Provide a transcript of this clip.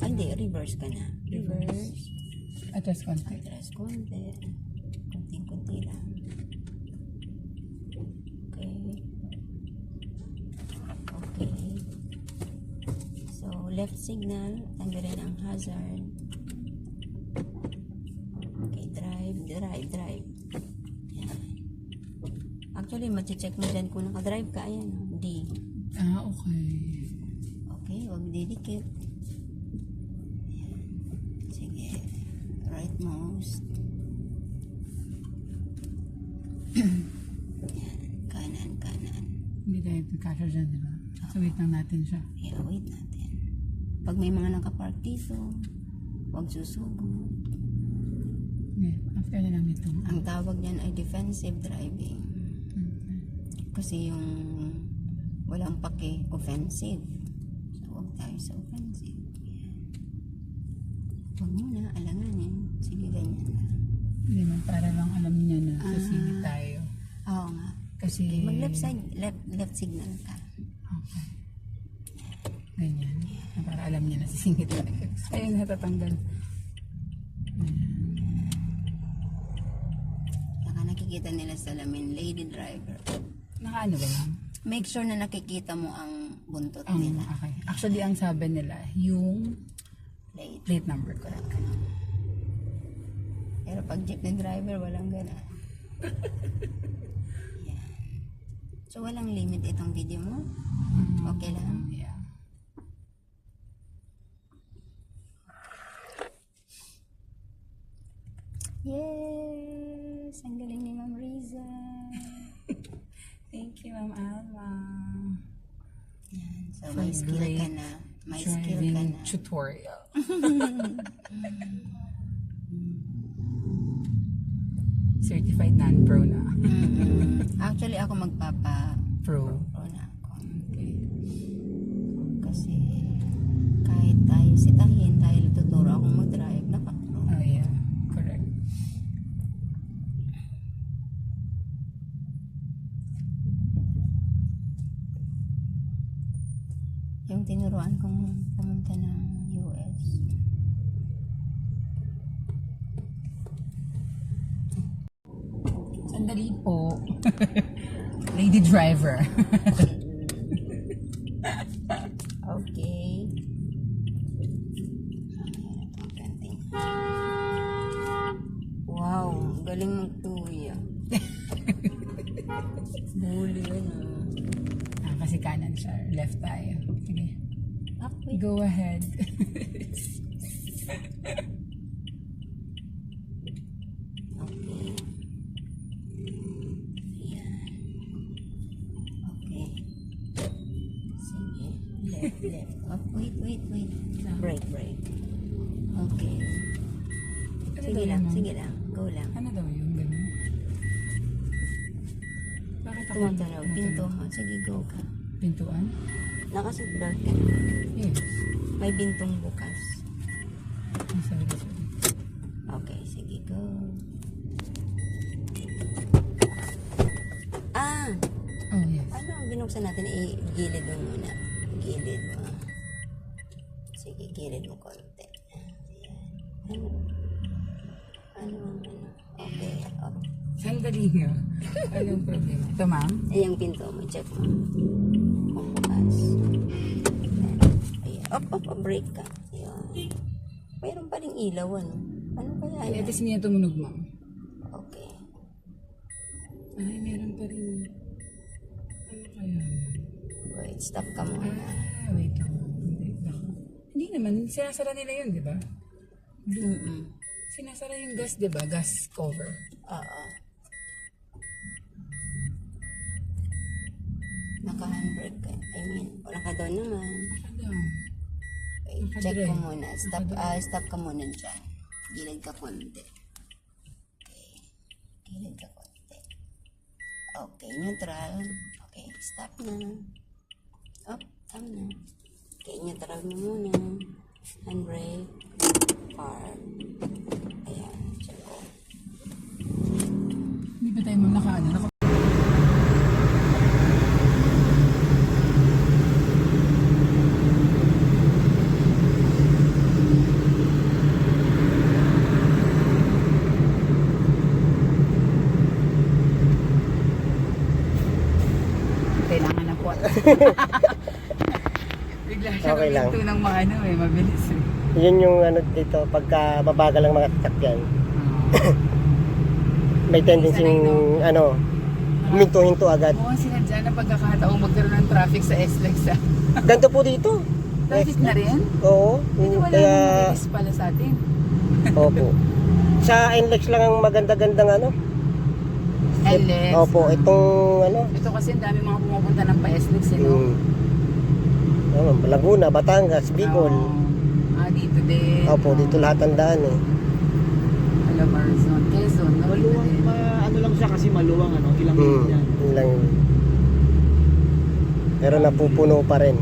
Ay, hindi. Reverse ka na. Reverse. Atras konti. Atras konti. Kunting-kunti lang. Okay. Okay. So, left signal. Tanggalin ang hazard. Okay, drive. Yan. Actually, check mo dyan kung nakadrive ka. Ayan, D. Okay. Okay, huwag didikit. Ayan. Sige. Rightmost. Ayan. Kanan. Hindi tayo kasya dyan, di ba? So, wait lang natin siya. Yeah, wait natin. Pag may mga nakapark dito, huwag susugo. Okay, after na lang ito. Ang tawag niyan ay defensive driving. Okay. Kasi yung walang pake, offensive. So, huwag tayo sa offensive. Ayan. Huwag muna, alanganin. Sige, ganyan lang. Hindi man, para lang alam niya na sasingit tayo. Oo nga. Kasi... Okay, mag left side, left signal ka. Okay. Ganyan. Para alam niya na sasingit tayo. Ayun, natatanggal. Saka nakikita nila sa lamin, lady driver. Nakaano ba lang? Make sure na nakikita mo ang buntot Okay. nila. Actually, ang sabi nila, yung Late. plate number, correct. Pero pag jeepney driver, walang gana. Yan. So, walang limit itong video mo? Okay lang? Yeah. Yes! Ang galing ni Ma'am Riza. Thank you, Ma'am Alma. Yan. So, may skill ka na. May skill ka Driving na. tutorial. Certified non-pro na. Actually, ako Pro. pro na ako. Okay. Kasi, kahit tayo sitahin, tayo tuturo akong mag-drive, naka-pro. Oh, yeah. Correct. Yung tinuruan kong pumunta ng US. Sandali po. Lady driver. Okay. Wow, galing magtuya. Bully yun Kasi kanan siya. Left tayo. Sige. Okay. Go ahead. Okay. Ayan. Okay. Sige. Left. Oh, wait. Break. Okay. Sige lang. Go lang. Ano daw yung ganun? Bakit ako? Tumatalaw. Pinto mo. Sige, go ka. Pintuan? Nakaseatbelt ka na. Yes. May bintong bukas. Sorry. Okay, sige, go. Oh, yes. Ano ang binuksan natin? Gilid mo muna. Gilid mo. Sige, gilid mo konti. Ano? Okay. Sandali nga. Anong problema? Ito, ma'am? Yung pinto mo, check mo. Kung bukas. Ayan. Up, break ka. Ayan. Mayroon pa ring ilaw, ano? Ano kaya yan? Ito niya tumunog, ma'am. Okay. Ay, meron pa rin. Ano kaya? Wait, stop ka muna. Wait lang. Hindi naman. Sinasara nila yun, di ba? Sinasara yung gas, di ba? Gas cover. Oo. Naka-handbrake ka. I mean, naka-down naman. Ano? Wait, check ko muna. Stop ka muna dyan. Gilid ka konti. Okay. Gilid ka konti. Okay, neutral. Okay, stop na. Tama na. Okay, neutral mo muna. Handbrake. Park. Ayan, check ko. Hindi ba tayo mong naka Bigla siya Okay lang. ng mga ano eh, mabilis eh. Yun yung ano dito, pagka mabagal ang mga sasakyan, may tendency ano, huminto-hinto agad. Oo, sinadya na pagkakataong magkaroon ng traffic sa SLEX ah. Ganito po dito. Traffic na rin? Oo. Hindi wala Kaya, nang mabilis pala sa atin. opo. Sa NLEX lang ang maganda-gandang ano. NLEX. Opo, itong ano. Ito kasi ang dami mga pumupunta ng pa-SLEX eh, no? Laguna, Batangas, Bicol. Dito din. Opo, dito lahat ang daan eh. Calabarzon, Quezon, no? Maluwang, ano lang siya kasi maluwang, ano, ilang minute yan. Ilang. Pero napupuno pa rin.